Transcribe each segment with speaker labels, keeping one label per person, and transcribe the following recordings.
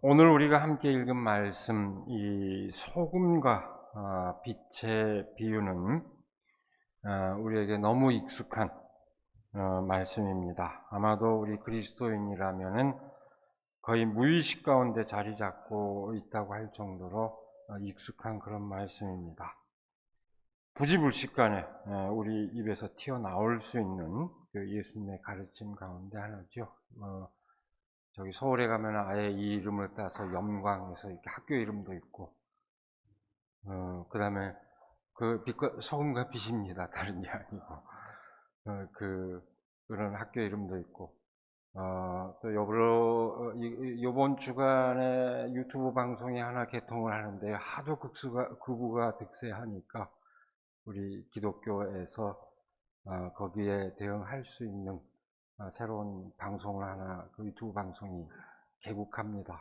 Speaker 1: 오늘 우리가 함께 읽은 말씀, 이 소금과 빛의 비유는 우리에게 너무 익숙한 말씀입니다. 아마도 우리 그리스도인이라면은 거의 무의식 가운데 자리 잡고 있다고 할 정도로 익숙한 그런 말씀입니다. 부지불식간에 우리 입에서 튀어나올 수 있는 그 예수님의 가르침 가운데 하나죠. 저기 서울에 가면 아예 이 이름을 따서 염광에서 이렇게 학교 이름도 있고, 그 다음에 그 빛과 소금과 빛입니다. 다른 게 아니고, 그런 학교 이름도 있고, 또 요번 주간에 유튜브 방송이 하나 개통을 하는데 하도 극우가 득세하니까 우리 기독교에서 거기에 대응할 수 있는 새로운 방송을 하나, 그 유튜브 방송이 개국합니다.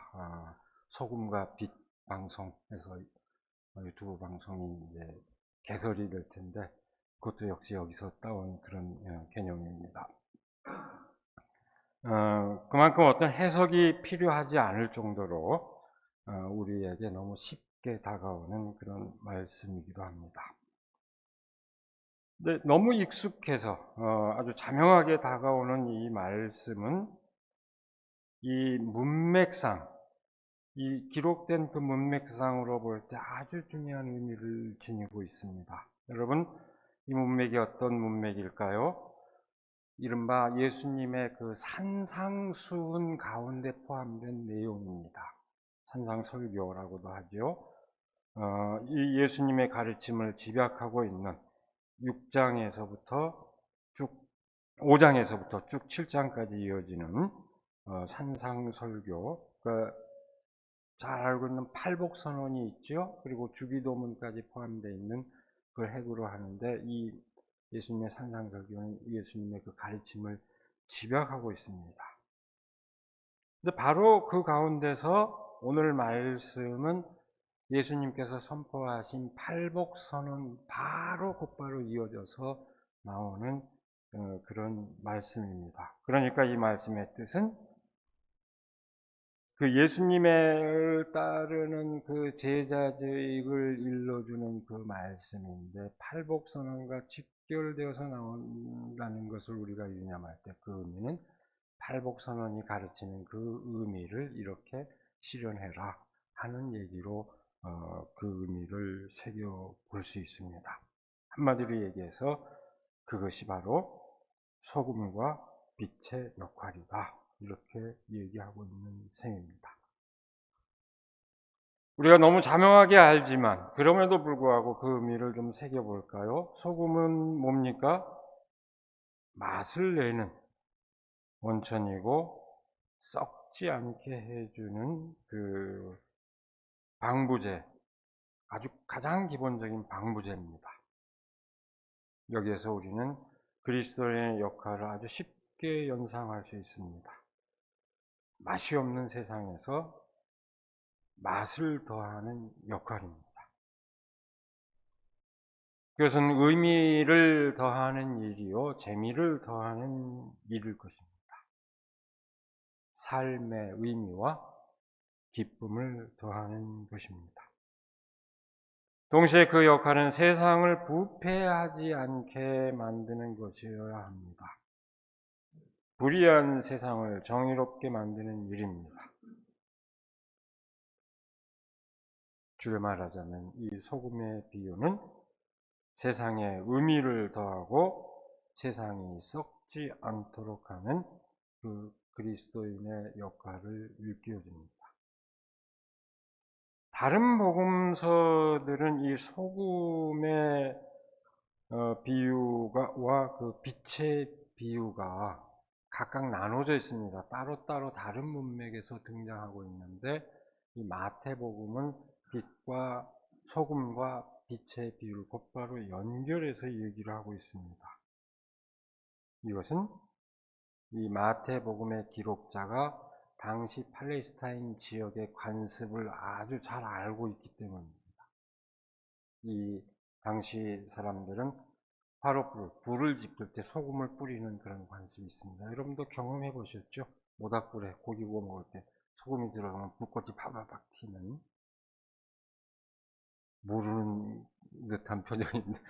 Speaker 1: 소금과 빛 방송에서 유튜브 방송이 이제 개설이 될 텐데, 그것도 역시 여기서 따온 그런 개념입니다. 그만큼 어떤 해석이 필요하지 않을 정도로 우리에게 너무 쉽게 다가오는 그런 말씀이기도 합니다. 근데 너무 익숙해서 아주 자명하게 다가오는 이 말씀은 이 문맥상, 이 기록된 그 문맥상으로 볼 때 아주 중요한 의미를 지니고 있습니다. 여러분, 이 문맥이 어떤 문맥일까요? 이른바 예수님의 그 산상수훈 가운데 포함된 내용입니다. 산상설교라고도 하죠. 이 예수님의 가르침을 집약하고 있는 6장에서부터 쭉 5장에서부터 쭉 7장까지 이어지는 산상설교, 그러니까 잘 알고 있는 팔복선언이 있죠. 그리고 주기도문까지 포함되어 있는 그걸 핵으로 하는데, 이 예수님의 산상설교는 예수님의 그 가르침을 집약하고 있습니다. 근데 바로 그 가운데서 오늘 말씀은 예수님께서 선포하신 팔복선언 바로 곧바로 이어져서 나오는 그런 말씀입니다. 그러니까 이 말씀의 뜻은 그 예수님을 따르는 그 제자들을 일러주는 그 말씀인데, 팔복선언과 직결되어서 나온다는 것을 우리가 유념할 때 그 의미는 팔복선언이 가르치는 그 의미를 이렇게 실현해라 하는 얘기로 그 의미를 새겨볼 수 있습니다. 한마디로 얘기해서 그것이 바로 소금과 빛의 역할이다, 이렇게 얘기하고 있는 셈입니다. 우리가 너무 자명하게 알지만 그럼에도 불구하고 그 의미를 좀 새겨볼까요? 소금은 뭡니까? 맛을 내는 원천이고 썩지 않게 해주는 그 방부제, 아주 가장 기본적인 방부제입니다. 여기에서 우리는 그리스도의 역할을 아주 쉽게 연상할 수 있습니다. 맛이 없는 세상에서 맛을 더하는 역할입니다. 그것은 의미를 더하는 일이요, 재미를 더하는 일일 것입니다. 삶의 의미와 기쁨을 더하는 것입니다. 동시에 그 역할은 세상을 부패하지 않게 만드는 것이어야 합니다. 불의한 세상을 정의롭게 만드는 일입니다. 줄여 말하자면 이 소금의 비유는 세상에 의미를 더하고 세상이 썩지 않도록 하는 그 그리스도인의 역할을 일깨워줍니다. 다른 복음서들은 이 소금의 비유와 그 빛의 비유가 각각 나눠져 있습니다. 따로따로 다른 문맥에서 등장하고 있는데, 이 마태복음은 빛과 소금과 빛의 비유를 곧바로 연결해서 얘기를 하고 있습니다. 이것은 이 마태복음의 기록자가 당시 팔레스타인 지역의 관습을 아주 잘 알고 있기 때문입니다. 이 당시 사람들은 불을 지필 때 소금을 뿌리는 그런 관습이 있습니다. 여러분도 경험해 보셨죠? 모닥불에 고기 구워 먹을 때 소금이 들어가면 불꽃이 파바박 튀는, 모르는 듯한 표정인데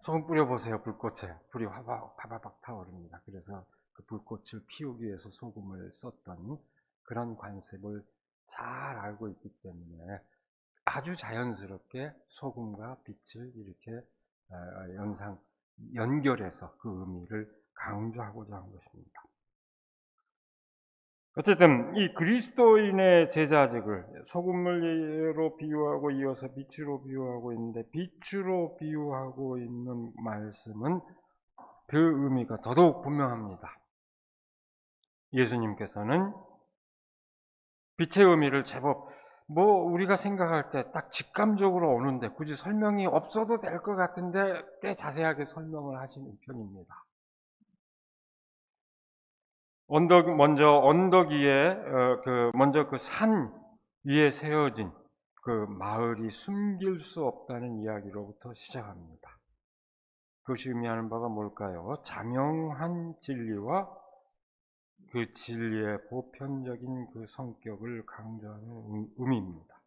Speaker 1: 소금 뿌려보세요. 불꽃에 불이 파바박 타오릅니다. 그래서 그 불꽃을 피우기 위해서 소금을 썼던 그런 관습을 잘 알고 있기 때문에 아주 자연스럽게 소금과 빛을 이렇게 연결해서 그 의미를 강조하고자 한 것입니다. 어쨌든 이 그리스도인의 제자직을 소금으로 비유하고 이어서 빛으로 비유하고 있는데, 빛으로 비유하고 있는 말씀은 그 의미가 더더욱 분명합니다. 예수님께서는 빛의 의미를 제법 우리가 생각할 때 딱 직감적으로 오는데 굳이 설명이 없어도 될 것 같은데 꽤 자세하게 설명을 하시는 편입니다. 언덕 위에 먼저 그 산 위에 세워진 그 마을이 숨길 수 없다는 이야기로부터 시작합니다. 그것이 의미하는 바가 뭘까요? 자명한 진리와 그 진리의 보편적인 그 성격을 강조하는 의미입니다.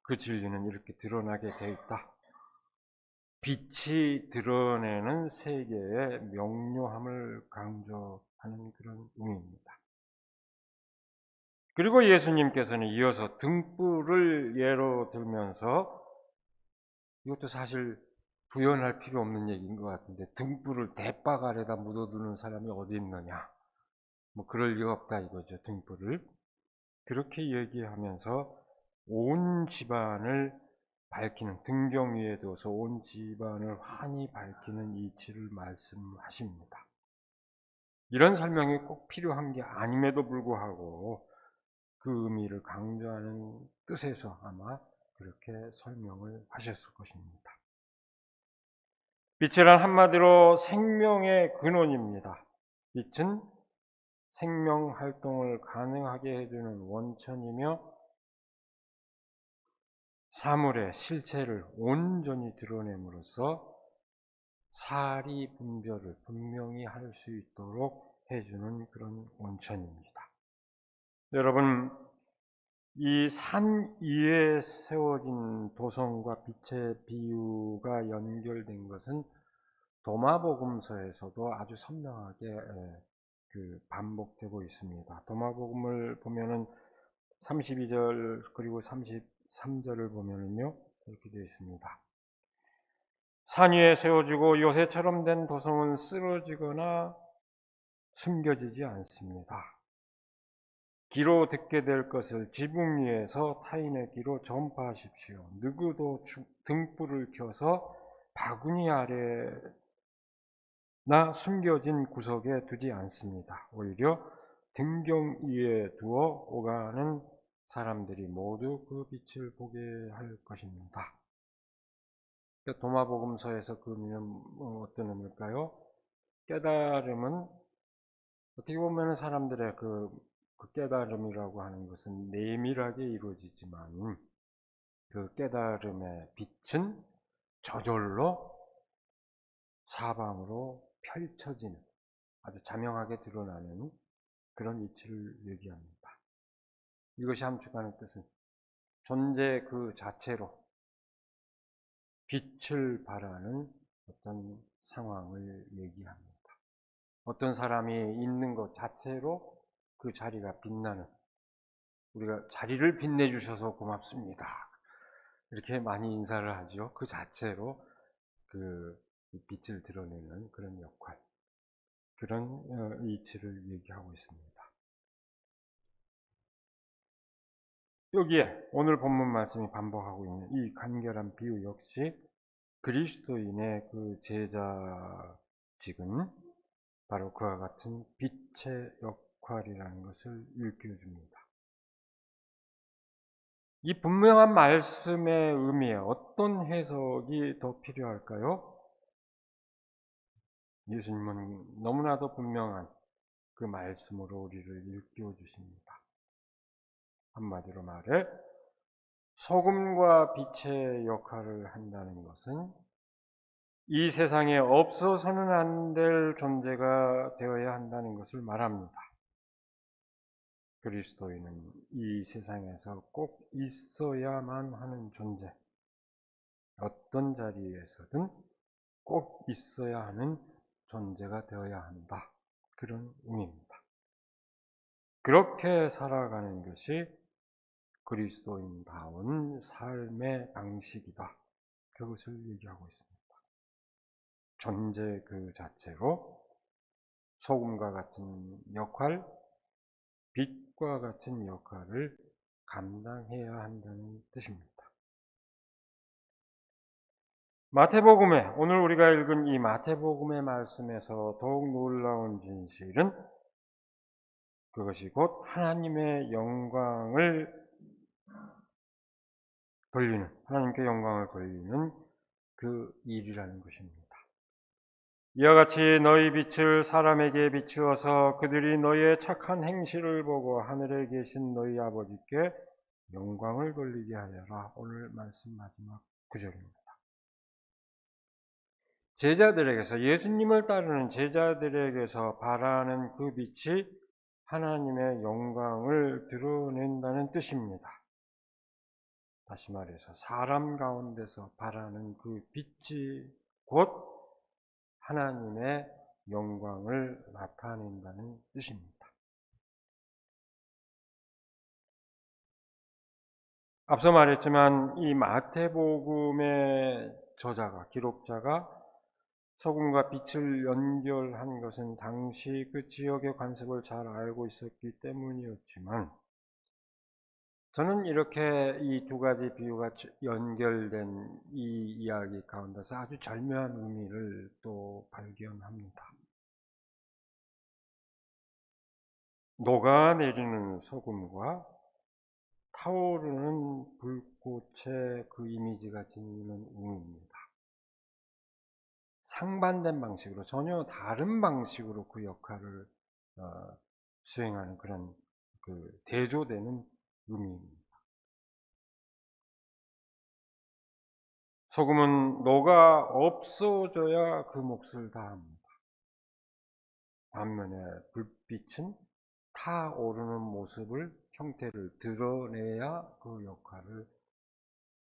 Speaker 1: 그 진리는 이렇게 드러나게 되어 있다. 빛이 드러내는 세계의 명료함을 강조하는 그런 의미입니다. 그리고 예수님께서는 이어서 등불을 예로 들면서, 이것도 사실 부연할 필요 없는 얘기인 것 같은데, 등불을 대박 아래다 묻어두는 사람이 어디 있느냐, 그럴 리가 없다 이거죠. 등불을 그렇게 얘기하면서 온 집안을 밝히는, 등경 위에 둬서 온 집안을 환히 밝히는 이치를 말씀하십니다. 이런 설명이 꼭 필요한 게 아님에도 불구하고 그 의미를 강조하는 뜻에서 아마 그렇게 설명을 하셨을 것입니다. 빛이란 한마디로 생명의 근원입니다. 빛은 생명 활동을 가능하게 해주는 원천이며 사물의 실체를 온전히 드러냄으로써 사리 분별을 분명히 할 수 있도록 해주는 그런 원천입니다. 여러분, 이 산 위에 세워진 도성과 빛의 비유가 연결된 것은 도마복음서에서도 아주 선명하게 반복되고 있습니다. 도마복음을 보면은 32절 그리고 33절을 보면은요, 이렇게 되어 있습니다. 산 위에 세워지고 요새처럼 된 도성은 쓰러지거나 숨겨지지 않습니다. 귀로 듣게 될 것을 지붕 위에서 타인의 귀로 전파하십시오. 누구도 등불을 켜서 바구니 아래나 숨겨진 구석에 두지 않습니다. 오히려 등경 위에 두어 오가는 사람들이 모두 그 빛을 보게 할 것입니다. 도마복음서에서 그 의미는 어떤 의미일까요? 깨달음은 어떻게 보면 사람들의 그 깨달음이라고 하는 것은 내밀하게 이루어지지만, 그 깨달음의 빛은 저절로 사방으로 펼쳐지는, 아주 자명하게 드러나는 그런 이치를 얘기합니다. 이것이 함축하는 뜻은 존재 그 자체로 빛을 발하는 어떤 상황을 얘기합니다. 어떤 사람이 있는 것 자체로 그 자리가 빛나는, 우리가 자리를 빛내주셔서 고맙습니다, 이렇게 많이 인사를 하죠. 그 자체로 그 빛을 드러내는 그런 역할, 그런 이치를 얘기하고 있습니다. 여기에 오늘 본문 말씀이 반복하고 있는 이 간결한 비유 역시 그리스도인의 그 제자직은 바로 그와 같은 빛의 역할이라는 것을 일깨워줍니다. 이 분명한 말씀의 의미에 어떤 해석이 더 필요할까요? 예수님은 너무나도 분명한 그 말씀으로 우리를 일깨워 주십니다. 한마디로 말해 소금과 빛의 역할을 한다는 것은 이 세상에 없어서는 안 될 존재가 되어야 한다는 것을 말합니다. 그리스도인은 이 세상에서 꼭 있어야만 하는 존재, 어떤 자리에서든 꼭 있어야 하는 존재가 되어야 한다. 그런 의미입니다. 그렇게 살아가는 것이 그리스도인다운 삶의 방식이다. 그것을 얘기하고 있습니다. 존재 그 자체로 소금과 같은 역할, 빛과 같은 역할을 감당해야 한다는 뜻입니다. 마태복음에, 오늘 우리가 읽은 이 마태복음의 말씀에서 더욱 놀라운 진실은 그것이 곧 하나님의 영광을 돌리는, 하나님께 영광을 돌리는 그 일이라는 것입니다. 이와 같이 너희 빛을 사람에게 비추어서 그들이 너희의 착한 행실을 보고 하늘에 계신 너희 아버지께 영광을 돌리게 하여라. 오늘 말씀 마지막 구절입니다. 제자들에게서, 예수님을 따르는 제자들에게서 바라는 그 빛이 하나님의 영광을 드러낸다는 뜻입니다. 다시 말해서 사람 가운데서 바라는 그 빛이 곧 하나님의 영광을 나타낸다는 뜻입니다. 앞서 말했지만 이 마태복음의 저자가, 기록자가 소금과 빛을 연결한 것은 당시 그 지역의 관습을 잘 알고 있었기 때문이었지만, 저는 이렇게 이 두 가지 비유가 연결된 이 이야기 가운데서 아주 절묘한 의미를 또 발견합니다. 녹아내리는 소금과 타오르는 불꽃의 그 이미지가 지니는 의미입니다. 상반된 방식으로, 전혀 다른 방식으로 그 역할을 수행하는 그런 그 대조되는 의미입니다. 소금은 녹아 없어져야 그 몫을 다합니다. 반면에 불빛은 타오르는 모습을, 형태를 드러내야 그 역할을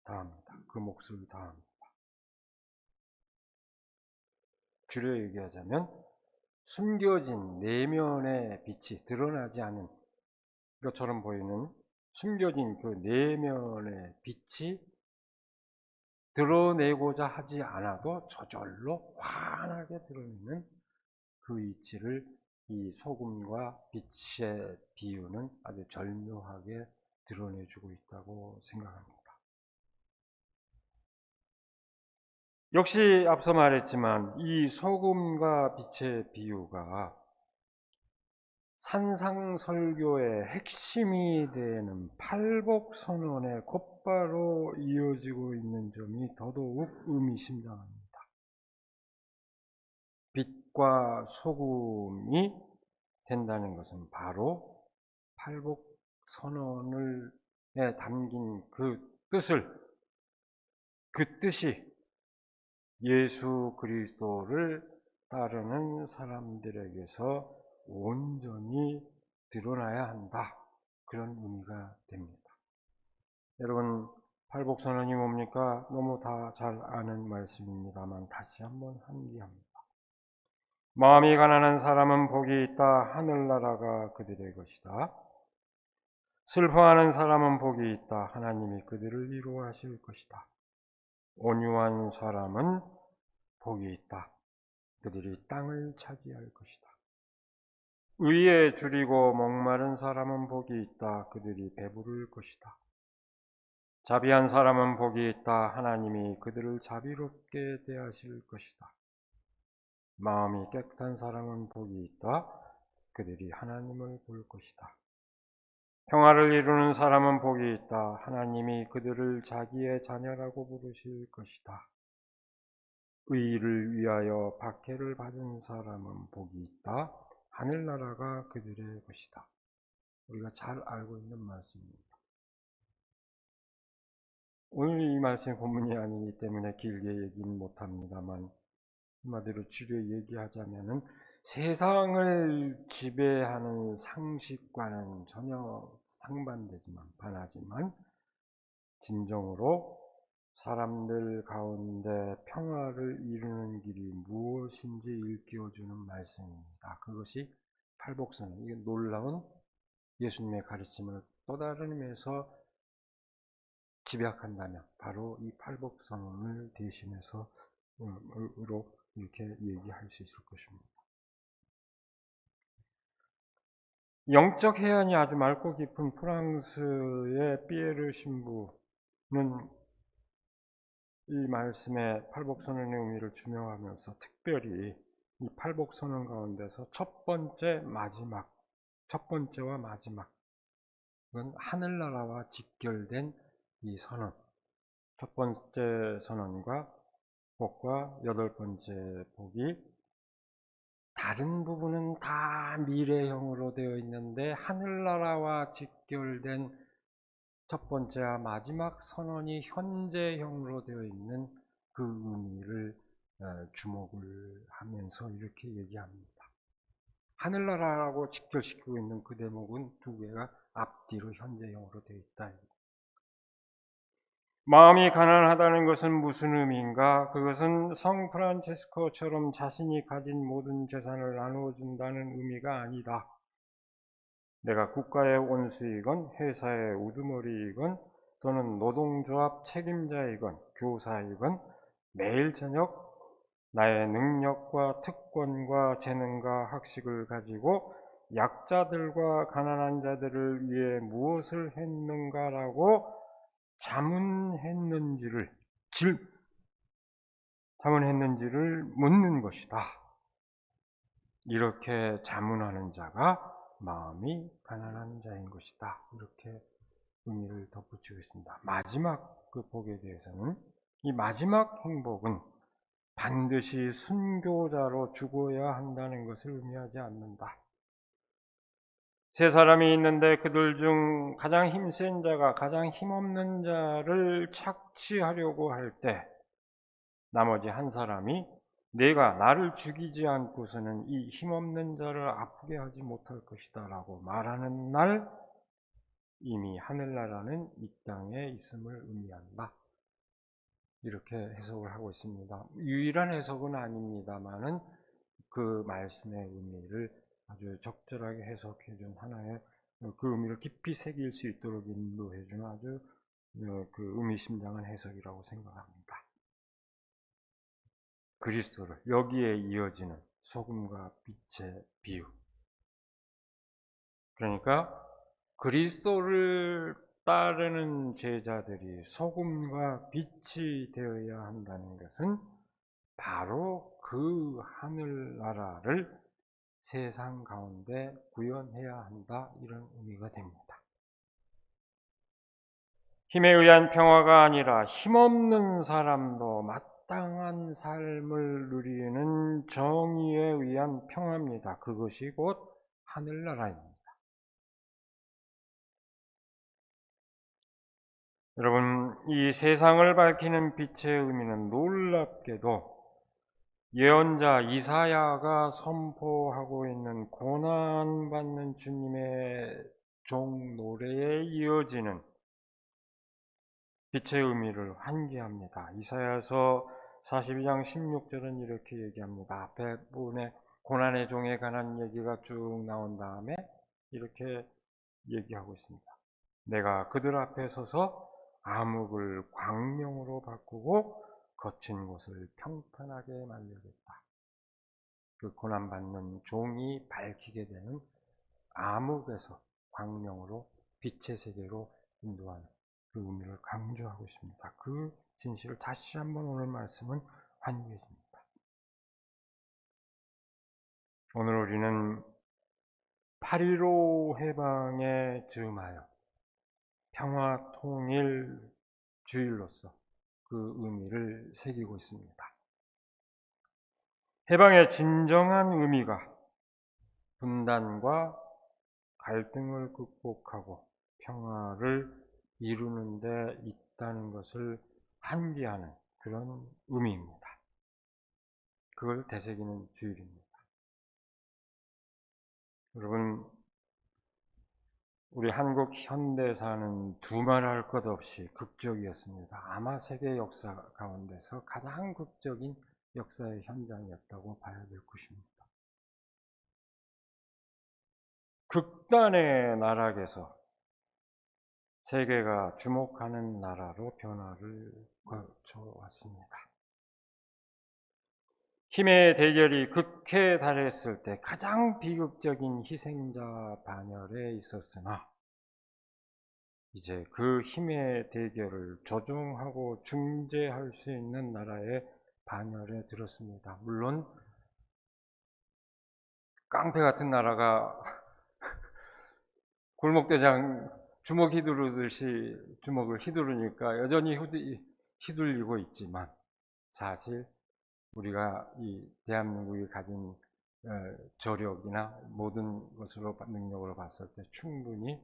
Speaker 1: 다합니다. 그 몫을 다합니다. 줄여 얘기하자면 숨겨진 내면의 빛이 드러나지 않은 것처럼 보이는 숨겨진 그 내면의 빛이 드러내고자 하지 않아도 저절로 환하게 드러내는 그 이치를 이 소금과 빛의 비유는 아주 절묘하게 드러내주고 있다고 생각합니다. 역시 앞서 말했지만 이 소금과 빛의 비유가 산상설교의 핵심이 되는 팔복선언에 곧바로 이어지고 있는 점이 더더욱 의미심장합니다. 빛과 소금이 된다는 것은 바로 팔복선언에 담긴 그 뜻이 예수 그리스도를 따르는 사람들에게서 온전히 드러나야 한다. 그런 의미가 됩니다. 여러분, 팔복선언이 뭡니까? 너무 다 잘 아는 말씀입니다만 다시 한번 한기합니다. 마음이 가난한 사람은 복이 있다. 하늘나라가 그들의 것이다. 슬퍼하는 사람은 복이 있다. 하나님이 그들을 위로하실 것이다. 온유한 사람은 복이 있다. 그들이 땅을 차지할 것이다. 의에 줄이고 목마른 사람은 복이 있다. 그들이 배부를 것이다. 자비한 사람은 복이 있다. 하나님이 그들을 자비롭게 대하실 것이다. 마음이 깨끗한 사람은 복이 있다. 그들이 하나님을 볼 것이다. 평화를 이루는 사람은 복이 있다. 하나님이 그들을 자기의 자녀라고 부르실 것이다. 의를 위하여 박해를 받은 사람은 복이 있다. 하늘나라가 그들의 것이다. 우리가 잘 알고 있는 말씀입니다. 오늘 이 말씀이 본문이 아니기 때문에 길게 얘기는 못합니다만 한마디로 줄여 얘기하자면은 세상을 지배하는 상식과는 전혀 상반되지만 반하지만 진정으로 사람들 가운데 평화를 이루는 길이 무엇인지 일깨워주는 말씀입니다. 그것이 팔복선, 이게 놀라운 예수님의 가르침을 또 다른 의미에서 집약한다면 바로 이 팔복선언을 대신해서 으로 이렇게 얘기할 수 있을 것입니다. 영적 해안이 아주 맑고 깊은 프랑스의 피에르 신부는 이 말씀에 팔복선언의 의미를 중요하면서 특별히 이 팔복선언 가운데서 첫 번째와 마지막은 하늘나라와 직결된 이 선언, 첫 번째 선언과 복과 여덟 번째 복이 다른 부분은 다 미래형으로 되어 있는데 하늘나라와 직결된 첫 번째와 마지막 선언이 현재형으로 되어 있는 그 의미를 주목을 하면서 이렇게 얘기합니다. 하늘나라라고 직결시키고 있는 그 대목은 두 개가 앞뒤로 현재형으로 되어 있다. 마음이 가난하다는 것은 무슨 의미인가? 그것은 성 프란체스코처럼 자신이 가진 모든 재산을 나누어 준다는 의미가 아니다. 내가 국가의 원수이건 회사의 우두머리이건 또는 노동조합 책임자이건 교사이건 매일 저녁 나의 능력과 특권과 재능과 학식을 가지고 약자들과 가난한 자들을 위해 무엇을 했는가라고 자문했는지를 묻는 것이다. 이렇게 자문하는 자가 마음이 가난한 자인 것이다. 이렇게 의미를 덧붙이고 있습니다. 마지막 그 복에 대해서는 이 마지막 행복은 반드시 순교자로 죽어야 한다는 것을 의미하지 않는다. 세 사람이 있는데 그들 중 가장 힘센 자가 가장 힘없는 자를 착취하려고 할 때 나머지 한 사람이 내가 나를 죽이지 않고서는 이 힘없는 자를 아프게 하지 못할 것이다 라고 말하는 날 이미 하늘나라는 이 땅에 있음을 의미한다. 이렇게 해석을 하고 있습니다. 유일한 해석은 아닙니다만은 그 말씀의 의미를 아주 적절하게 해석해 준 하나의 그 의미를 깊이 새길 수 있도록 인도해 준 아주 그 의미심장한 해석이라고 생각합니다. 그리스도를 여기에 이어지는 소금과 빛의 비유. 그러니까 그리스도를 따르는 제자들이 소금과 빛이 되어야 한다는 것은 바로 그 하늘나라를 세상 가운데 구현해야 한다 이런 의미가 됩니다. 힘에 의한 평화가 아니라 힘없는 사람도 마땅한 삶을 누리는 정의에 의한 평화입니다. 그것이 곧 하늘나라입니다. 여러분, 이 세상을 밝히는 빛의 의미는 놀랍게도 예언자 이사야가 선포하고 있는 고난받는 주님의 종 노래에 이어지는 빛의 의미를 환기합니다. 이사야서 42장 16절은 이렇게 얘기합니다. 앞에 부분에 고난의 종에 관한 얘기가 쭉 나온 다음에 이렇게 얘기하고 있습니다. 내가 그들 앞에 서서 암흑을 광명으로 바꾸고 거친 곳을 평탄하게 만들겠다. 그 고난받는 종이 밝히게 되는 암흑에서 광명으로 빛의 세계로 인도하는 그 의미를 강조하고 있습니다. 그 진실을 다시 한번 오늘 말씀은 환기해 줍니다. 오늘 우리는 8.15 해방에 즈음하여 평화 통일 주일로서 그 의미를 새기고 있습니다. 해방의 진정한 의미가 분단과 갈등을 극복하고 평화를 이루는 데 있다는 것을 환기하는 그런 의미입니다. 그걸 되새기는 주일입니다. 여러분, 우리 한국 현대사는 두말할 것 없이 극적이었습니다. 아마 세계 역사 가운데서 가장 극적인 역사의 현장이었다고 봐야 될 것입니다. 극단의 나락에서 세계가 주목하는 나라로 변화를 거쳐왔습니다. 힘의 대결이 극해에 달했을 때 가장 비극적인 희생자 반열에 있었으나 이제 그 힘의 대결을 조종하고 중재할 수 있는 나라의 반열에 들었습니다. 물론 깡패 같은 나라가 골목대장 주먹 휘두르듯이 주먹을 휘두르니까 여전히 휘둘리고 있지만 사실 우리가 이 대한민국이 가진 저력이나 모든 것으로 능력으로 봤을 때 충분히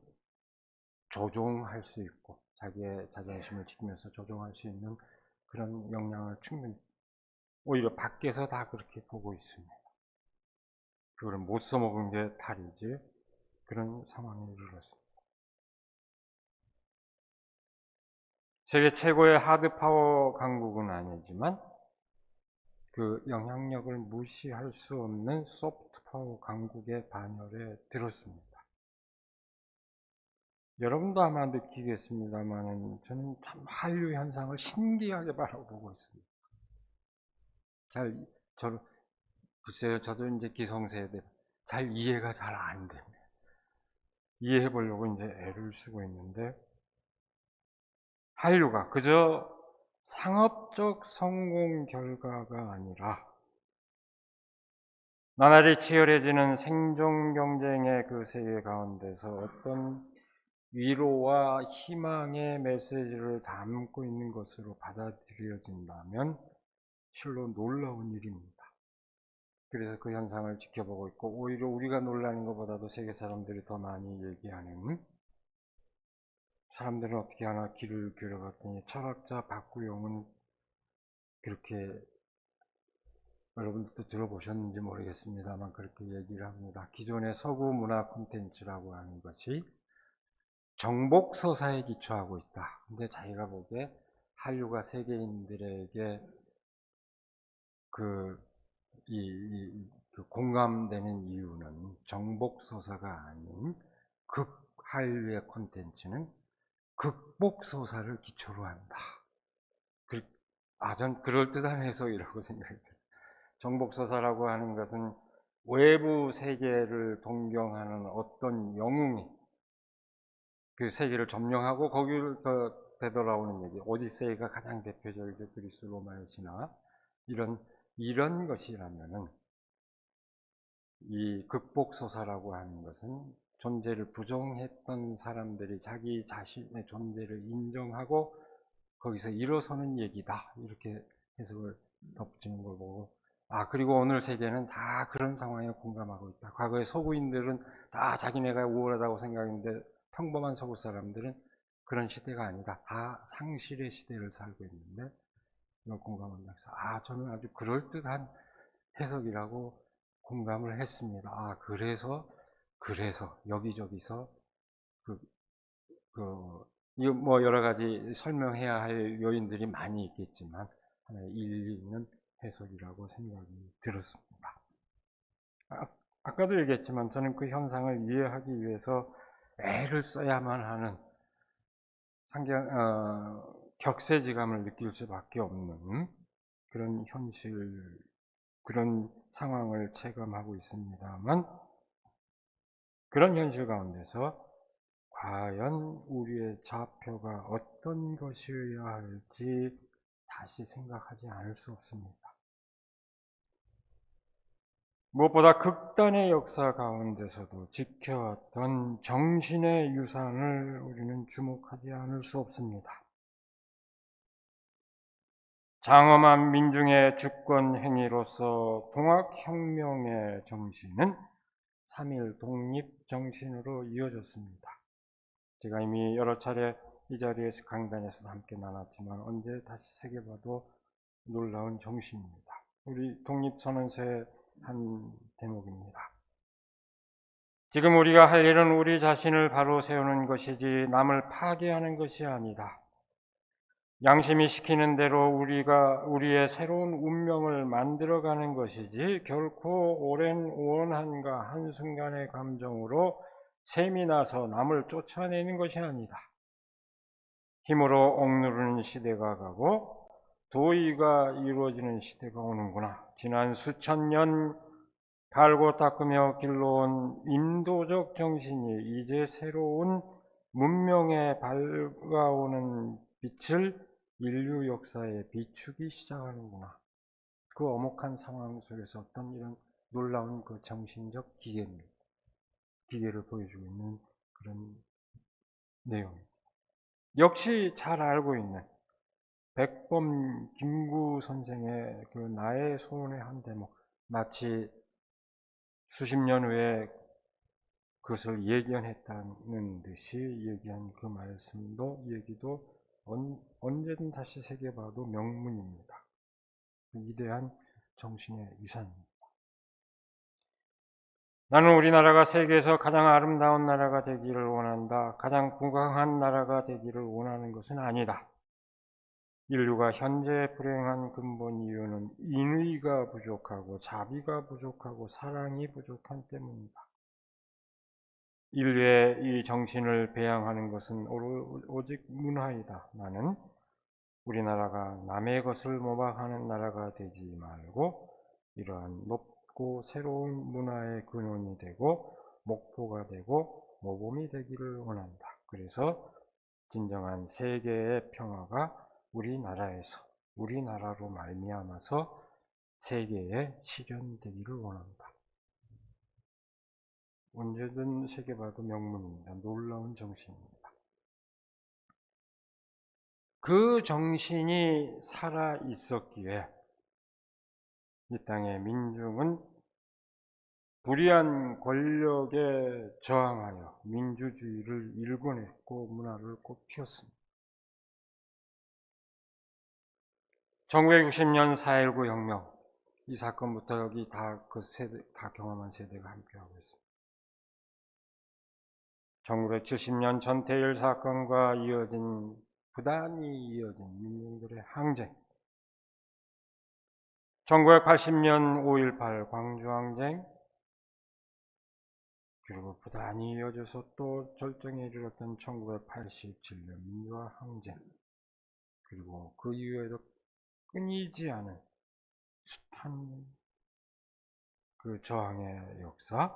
Speaker 1: 조종할 수 있고 자기의 자존심을 지키면서 조종할 수 있는 그런 역량을 충분히 오히려 밖에서 다 그렇게 보고 있습니다. 그걸 못 써먹은 게 탈이지 그런 상황에 이르렀습니다. 세계 최고의 하드파워 강국은 아니지만 그 영향력을 무시할 수 없는 소프트파워 강국의 반열에 들었습니다. 여러분도 아마 느끼겠습니다만 저는 참 한류 현상을 신기하게 바라보고 있습니다. 글쎄요, 저도 이제 기성세대 잘 이해가 잘 안 됩니다. 이해해 보려고 이제 애를 쓰고 있는데 한류가 그저 상업적 성공 결과가 아니라 나날이 치열해지는 생존 경쟁의 그 세계 가운데서 어떤 위로와 희망의 메시지를 담고 있는 것으로 받아들여진다면 실로 놀라운 일입니다. 그래서 그 현상을 지켜보고 있고 오히려 우리가 놀라는 것보다도 세계 사람들이 더 많이 얘기하는 사람들은 어떻게 하나 귀를 기울여봤더니 철학자 박구용은 그렇게 여러분들도 들어보셨는지 모르겠습니다만 그렇게 얘기를 합니다. 기존의 서구 문화 콘텐츠라고 하는 것이 정복서사에 기초하고 있다. 근데 자기가 보기에 한류가 세계인들에게 그 공감되는 이유는 정복서사가 아닌 극한류의 콘텐츠는 극복서사를 기초로 한다. 전 그럴듯한 해석이라고 생각이 들어요. 정복서사라고 하는 것은 외부 세계를 동경하는 어떤 영웅이 그 세계를 점령하고 거기를 되돌아오는 얘기. 오디세이가 가장 대표적이죠. 그리스 로마의 신화. 이런 것이라면은 이 극복서사라고 하는 것은 존재를 부정했던 사람들이 자기 자신의 존재를 인정하고 거기서 일어서는 얘기다. 이렇게 해석을 덧붙이는 걸 보고 그리고 오늘 세계는 다 그런 상황에 공감하고 있다. 과거의 서구인들은 다 자기네가 우월하다고 생각했는데 평범한 서구 사람들은 그런 시대가 아니다. 다 상실의 시대를 살고 있는데 이걸 공감한다. 그래서 저는 아주 그럴듯한 해석이라고 공감을 했습니다. 그래서 여기저기서 이거 뭐 여러 가지 설명해야 할 요인들이 많이 있겠지만 하나의 일리 있는 해석이라고 생각이 들었습니다. 아까도 얘기했지만 저는 그 현상을 이해하기 위해서 애를 써야만 하는 격세지감을 느낄 수밖에 없는 그런 현실, 그런 상황을 체감하고 있습니다만 그런 현실 가운데서 과연 우리의 좌표가 어떤 것이어야 할지 다시 생각하지 않을 수 없습니다. 무엇보다 극단의 역사 가운데서도 지켜왔던 정신의 유산을 우리는 주목하지 않을 수 없습니다. 장엄한 민중의 주권 행위로서 동학혁명의 정신은 3.1 독립 정신으로 이어졌습니다. 제가 이미 여러 차례 이 자리에서 강단에서도 함께 나눴지만 언제 다시 새겨봐도 놀라운 정신입니다. 우리 독립선언서의 한 대목입니다. 지금 우리가 할 일은 우리 자신을 바로 세우는 것이지 남을 파괴하는 것이 아니다. 양심이 시키는 대로 우리의 새로운 운명을 만들어가는 것이지 결코 오랜 원한과 한순간의 감정으로 셈이 나서 남을 쫓아내는 것이 아니다. 힘으로 억누르는 시대가 가고 도의가 이루어지는 시대가 오는구나. 지난 수천 년 갈고 닦으며 길러온 인도적 정신이 이제 새로운 문명에 밝아오는 빛을 인류 역사에 비추기 시작하는구나. 그 엄혹한 상황 속에서 어떤 이런 놀라운 그 정신적 기계를 보여주고 있는 그런 내용입니다. 역시 잘 알고 있는 백범 김구 선생의 그 나의 소원의 한 대목, 마치 수십 년 후에 그것을 예견했다는 듯이 얘기한 그 얘기도 언제든 다시 새겨봐도 명문입니다. 위대한 정신의 유산입니다. 나는 우리나라가 세계에서 가장 아름다운 나라가 되기를 원한다. 가장 부강한 나라가 되기를 원하는 것은 아니다. 인류가 현재 불행한 근본 이유는 인의가 부족하고 자비가 부족하고 사랑이 부족한 때문이다. 인류의 이 정신을 배양하는 것은 오직 문화이다. 나는 우리나라가 남의 것을 모방하는 나라가 되지 말고 이러한 높고 새로운 문화의 근원이 되고 목표가 되고 모범이 되기를 원한다. 그래서 진정한 세계의 평화가 우리나라로 말미암아서 세계에 실현되기를 원한다. 언제든 새겨봐도 명문입니다. 놀라운 정신입니다. 그 정신이 살아 있었기에 이 땅의 민중은 불의한 권력에 저항하여 민주주의를 일궈냈고 문화를 꽃피웠습니다. 1960년 4.19 혁명, 이 사건부터 여기 다 경험한 세대가 함께하고 있습니다. 1970년 전태일 사건과 부단히 이어진 민중들의 항쟁, 1980년 5.18 광주항쟁, 그리고 부단히 이어져서 또 절정에 이르렀던 1987년 민주화항쟁, 그리고 그 이후에도 끊이지 않은 숱한 그 저항의 역사,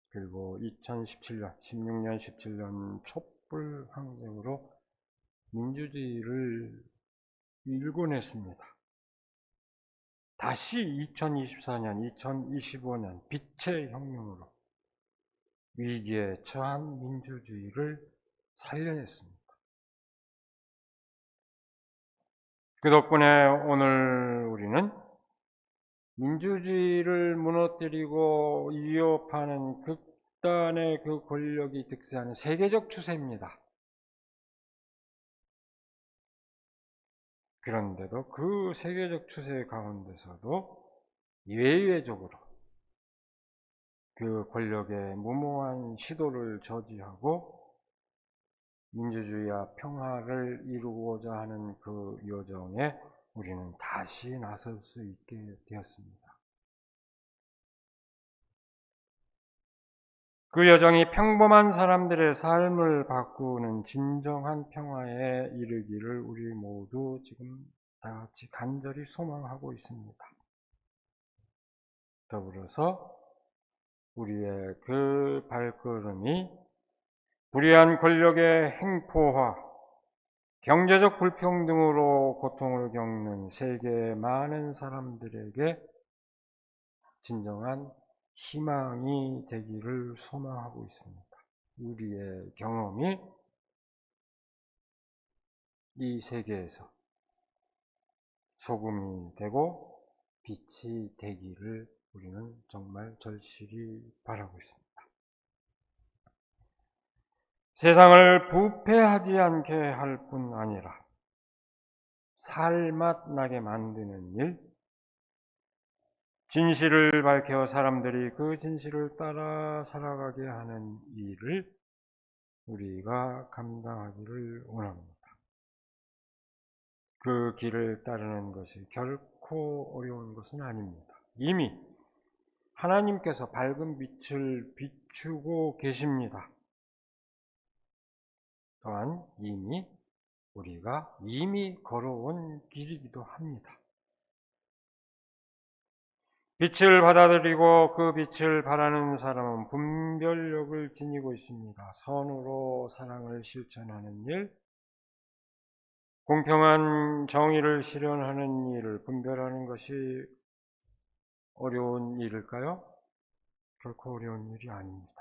Speaker 1: 그리고 2017년, 16년, 17년 촛불 항쟁으로 민주주의를 일궈냈습니다. 다시 2024년, 2025년 빛의 혁명으로 위기에 처한 민주주의를 살려냈습니다. 그 덕분에 오늘 우리는 민주주의를 무너뜨리고 위협하는 극단의 그 권력이 득세하는 세계적 추세입니다. 그런데도 그 세계적 추세 가운데서도 예외적으로 그 권력의 무모한 시도를 저지하고 민주주의와 평화를 이루고자 하는 그 여정에 우리는 다시 나설 수 있게 되었습니다. 그 여정이 평범한 사람들의 삶을 바꾸는 진정한 평화에 이르기를 우리 모두 지금 다 같이 간절히 소망하고 있습니다. 더불어서 우리의 그 발걸음이 불의한 권력의 행포화, 경제적 불평등으로 고통을 겪는 세계의 많은 사람들에게 진정한 희망이 되기를 소망하고 있습니다. 우리의 경험이 이 세계에서 소금이 되고 빛이 되기를 우리는 정말 절실히 바라고 있습니다. 세상을 부패하지 않게 할 뿐 아니라 살맛 나게 만드는 일, 진실을 밝혀 사람들이 그 진실을 따라 살아가게 하는 일을 우리가 감당하기를 원합니다. 그 길을 따르는 것이 결코 어려운 것은 아닙니다. 이미 하나님께서 밝은 빛을 비추고 계십니다. 또한 우리가 이미 걸어온 길이기도 합니다. 빛을 받아들이고 그 빛을 바라는 사람은 분별력을 지니고 있습니다. 선으로 사랑을 실천하는 일, 공평한 정의를 실현하는 일을 분별하는 것이 어려운 일일까요? 결코 어려운 일이 아닙니다.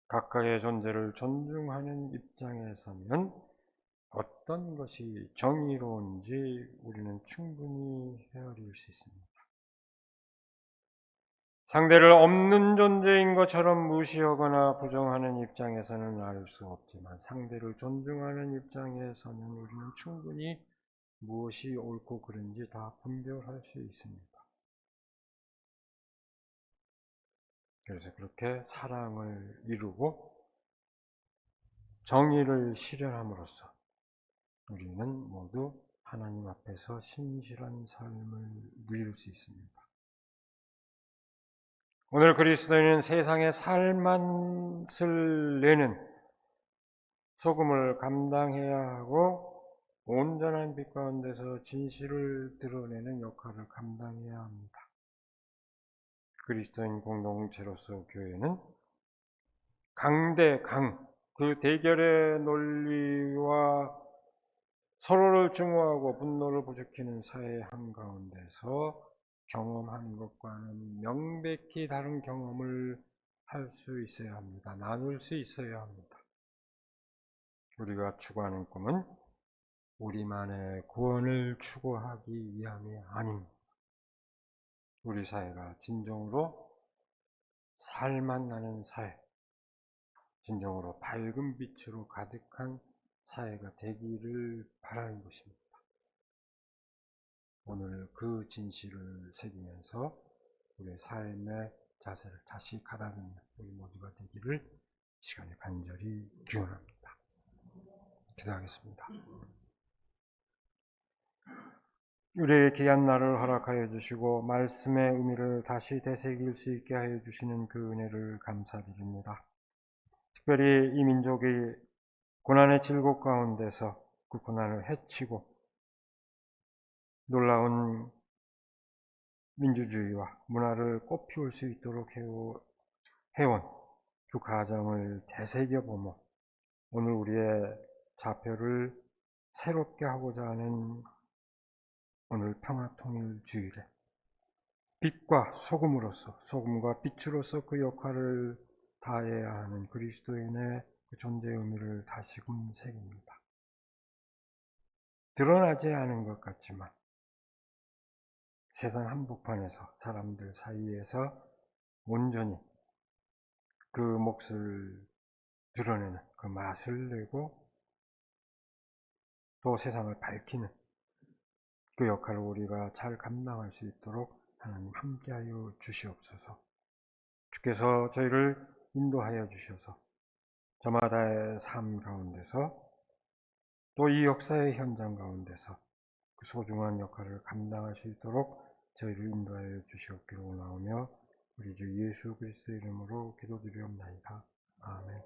Speaker 1: 각각의 존재를 존중하는 입장에 서면 어떤 것이 정의로운지 우리는 충분히 헤아릴 수 있습니다. 상대를 없는 존재인 것처럼 무시하거나 부정하는 입장에서는 알 수 없지만 상대를 존중하는 입장에서는 우리는 충분히 무엇이 옳고 그른지 다 분별할 수 있습니다. 그래서 그렇게 사랑을 이루고 정의를 실현함으로써 우리는 모두 하나님 앞에서 신실한 삶을 누릴 수 있습니다. 오늘 그리스도인은 세상에 살맛을 내는 소금을 감당해야 하고 온전한 빛 가운데서 진실을 드러내는 역할을 감당해야 합니다. 그리스도인 공동체로서 교회는 강대강, 그 대결의 논리와 서로를 증오하고 분노를 부추기는 사회 한가운데서 경험하는 것과는 명백히 다른 경험을 할 수 있어야 합니다. 나눌 수 있어야 합니다. 우리가 추구하는 꿈은 우리만의 구원을 추구하기 위함이 아닙니다. 우리 사회가 진정으로 살맛 나는 사회, 진정으로 밝은 빛으로 가득한 사회가 되기를 바라는 것입니다. 오늘 그 진실을 새기면서 우리의 삶의 자세를 다시 가다듬는 우리 모두가 되기를 시간에 간절히 기원합니다. 기도하겠습니다. 우리의 귀한 날을 허락하여 주시고 말씀의 의미를 다시 되새길 수 있게 하여 주시는 그 은혜를 감사드립니다. 특별히 이 민족이 고난의 질곡 가운데서 그 고난을 헤치고 놀라운 민주주의와 문화를 꽃피울 수 있도록 해온 그 과정을 되새겨보며 오늘 우리의 좌표를 새롭게 하고자 하는 오늘 평화통일주일에 빛과 소금으로서, 소금과 빛으로서 그 역할을 다해야 하는 그리스도인의 그 존재의 의미를 다시금 새깁니다. 드러나지 않은 것 같지만 세상 한복판에서 사람들 사이에서 온전히 그 몫을 드러내는 그 맛을 내고 또 세상을 밝히는 그 역할을 우리가 잘 감당할 수 있도록 하나님 함께하여 주시옵소서. 주께서 저희를 인도하여 주셔서 저마다의 삶 가운데서 또 이 역사의 현장 가운데서 그 소중한 역할을 감당할 수 있도록 저희를 인도하여 주시옵기를 원하오며 우리 주 예수 그리스도의 이름으로 기도드리옵나이다. 아멘.